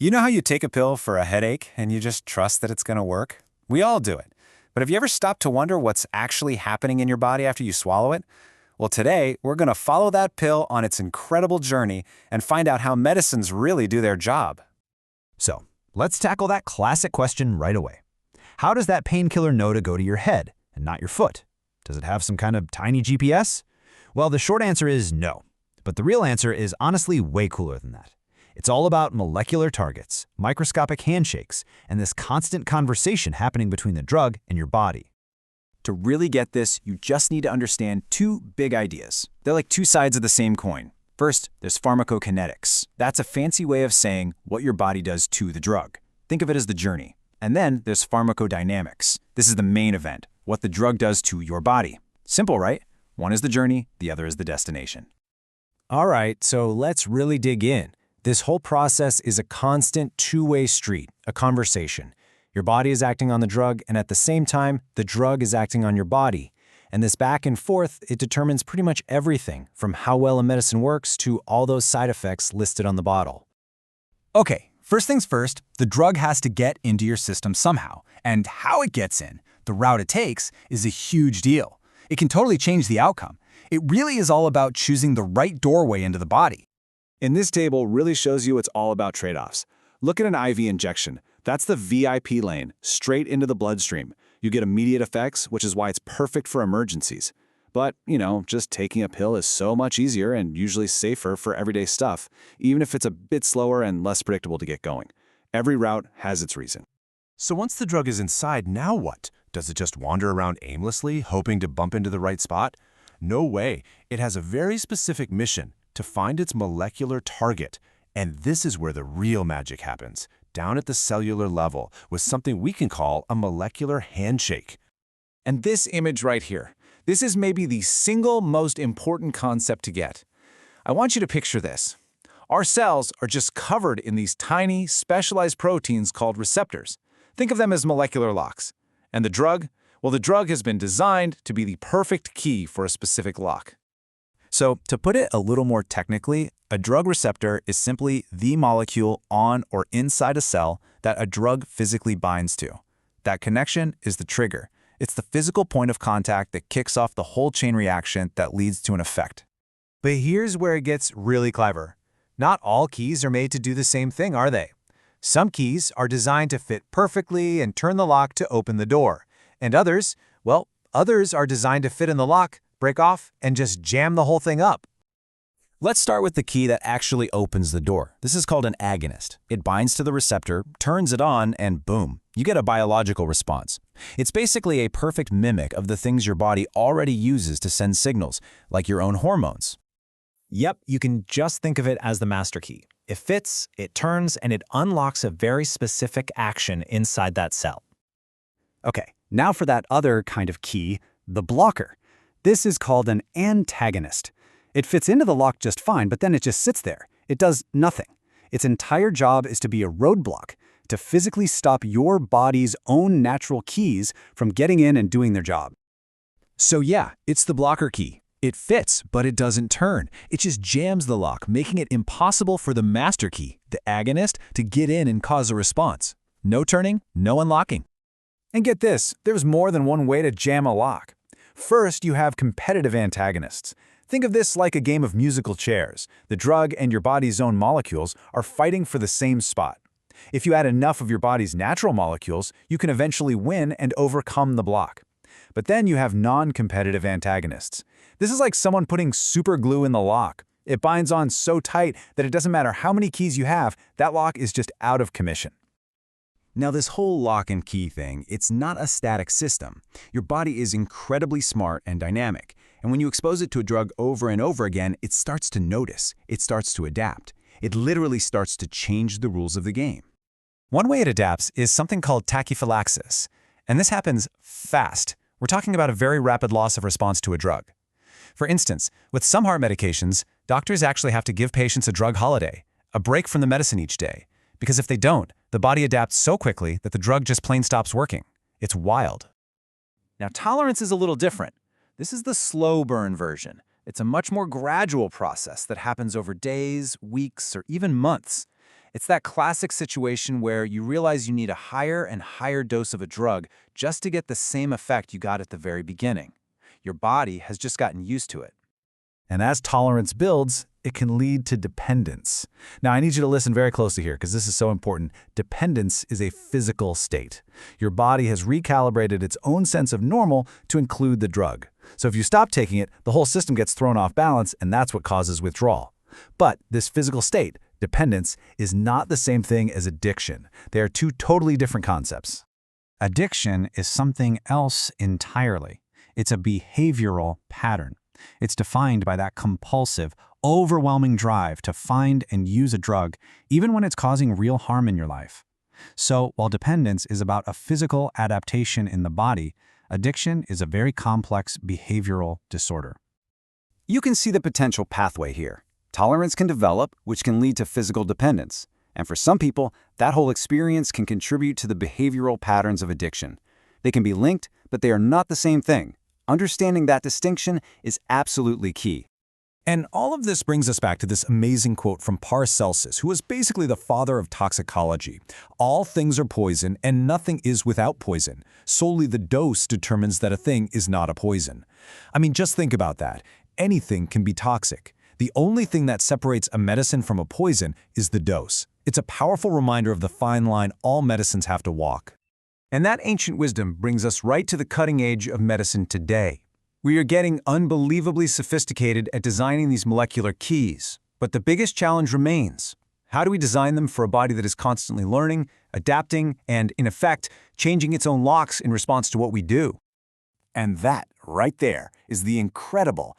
You know how you take a pill for a headache and you just trust that it's going to work? We all do it. But have you ever stopped to wonder what's actually happening in your body after you swallow it? Well, today, we're going to follow that pill on its incredible journey and find out how medicines really do their job. So, let's tackle that classic question right away. How does that painkiller know to go to your head and not your foot? Does it have some kind of tiny GPS? Well, the short answer is no. But the real answer is honestly way cooler than that. It's all about molecular targets, microscopic handshakes, and this constant conversation happening between the drug and your body. To really get this, you just need to understand two big ideas. They're like two sides of the same coin. First, there's pharmacokinetics. That's a fancy way of saying what your body does to the drug. Think of it as the journey. And then there's pharmacodynamics. This is the main event, what the drug does to your body. Simple, right? One is the journey, the other is the destination. All right, so let's really dig in. This whole process is a constant two-way street, a conversation. Your body is acting on the drug, and at the same time, the drug is acting on your body. And this back and forth, it determines pretty much everything, from how well a medicine works to all those side effects listed on the bottle. Okay, first things first, the drug has to get into your system somehow. And how it gets in, the route it takes, is a huge deal. It can totally change the outcome. It really is all about choosing the right doorway into the body. And this table really shows you it's all about trade-offs. Look at an IV injection. That's the VIP lane, straight into the bloodstream. You get immediate effects, which is why it's perfect for emergencies. But, just taking a pill is so much easier and usually safer for everyday stuff, even if it's a bit slower and less predictable to get going. Every route has its reason. So once the drug is inside, now what? Does it just wander around aimlessly, hoping to bump into the right spot? No way. It has a very specific mission: to find its molecular target. And this is where the real magic happens, down at the cellular level, with something we can call a molecular handshake. And this image right here, this is maybe the single most important concept to get. I want you to picture this. Our cells are just covered in these tiny, specialized proteins called receptors. Think of them as molecular locks. And the drug? Well, the drug has been designed to be the perfect key for a specific lock. So, to put it a little more technically, a drug receptor is simply the molecule on or inside a cell that a drug physically binds to. That connection is the trigger. It's the physical point of contact that kicks off the whole chain reaction that leads to an effect. But here's where it gets really clever. Not all keys are made to do the same thing, are they? Some keys are designed to fit perfectly and turn the lock to open the door. And others are designed to fit in the lock, break off, and just jam the whole thing up. Let's start with the key that actually opens the door. This is called an agonist. It binds to the receptor, turns it on, and boom, you get a biological response. It's basically a perfect mimic of the things your body already uses to send signals, like your own hormones. Yep, you can just think of it as the master key. It fits, it turns, and it unlocks a very specific action inside that cell. Okay, now for that other kind of key, the blocker. This is called an antagonist. It fits into the lock just fine, but then it just sits there. It does nothing. Its entire job is to be a roadblock, to physically stop your body's own natural keys from getting in and doing their job. So yeah, it's the blocker key. It fits, but it doesn't turn. It just jams the lock, making it impossible for the master key, the agonist, to get in and cause a response. No turning, no unlocking. And get this, there's more than one way to jam a lock. First, you have competitive antagonists. Think of this like a game of musical chairs. The drug and your body's own molecules are fighting for the same spot. If you add enough of your body's natural molecules, you can eventually win and overcome the block. But then you have non-competitive antagonists. This is like someone putting super glue in the lock. It binds on so tight that it doesn't matter how many keys you have, that lock is just out of commission. Now this whole lock and key thing, it's not a static system. Your body is incredibly smart and dynamic. And when you expose it to a drug over and over again, it starts to notice. It starts to adapt. It literally starts to change the rules of the game. One way it adapts is something called tachyphylaxis. And this happens fast. We're talking about a very rapid loss of response to a drug. For instance, with some heart medications, doctors actually have to give patients a drug holiday, a break from the medicine each day. Because if they don't, the body adapts so quickly that the drug just plain stops working. It's wild. Now, tolerance is a little different. This is the slow burn version. It's a much more gradual process that happens over days, weeks, or even months. It's that classic situation where you realize you need a higher and higher dose of a drug just to get the same effect you got at the very beginning. Your body has just gotten used to it. And as tolerance builds, it can lead to dependence. Now, I need you to listen very closely here because this is so important. Dependence is a physical state. Your body has recalibrated its own sense of normal to include the drug. So if you stop taking it, the whole system gets thrown off balance, and that's what causes withdrawal. But this physical state, dependence, is not the same thing as addiction. They are two totally different concepts. Addiction is something else entirely. It's a behavioral pattern. It's defined by that compulsive, overwhelming drive to find and use a drug, even when it's causing real harm in your life. So, while dependence is about a physical adaptation in the body, addiction is a very complex behavioral disorder. You can see the potential pathway here. Tolerance can develop, which can lead to physical dependence. And for some people, that whole experience can contribute to the behavioral patterns of addiction. They can be linked, but they are not the same thing. Understanding that distinction is absolutely key. And all of this brings us back to this amazing quote from Paracelsus, who was basically the father of toxicology. All things are poison, and nothing is without poison. Solely the dose determines that a thing is not a poison. I mean, just think about that. Anything can be toxic. The only thing that separates a medicine from a poison is the dose. It's a powerful reminder of the fine line all medicines have to walk. And that ancient wisdom brings us right to the cutting edge of medicine today. We are getting unbelievably sophisticated at designing these molecular keys. But the biggest challenge remains. How do we design them for a body that is constantly learning, adapting, and, in effect, changing its own locks in response to what we do? And that, right there, is the incredible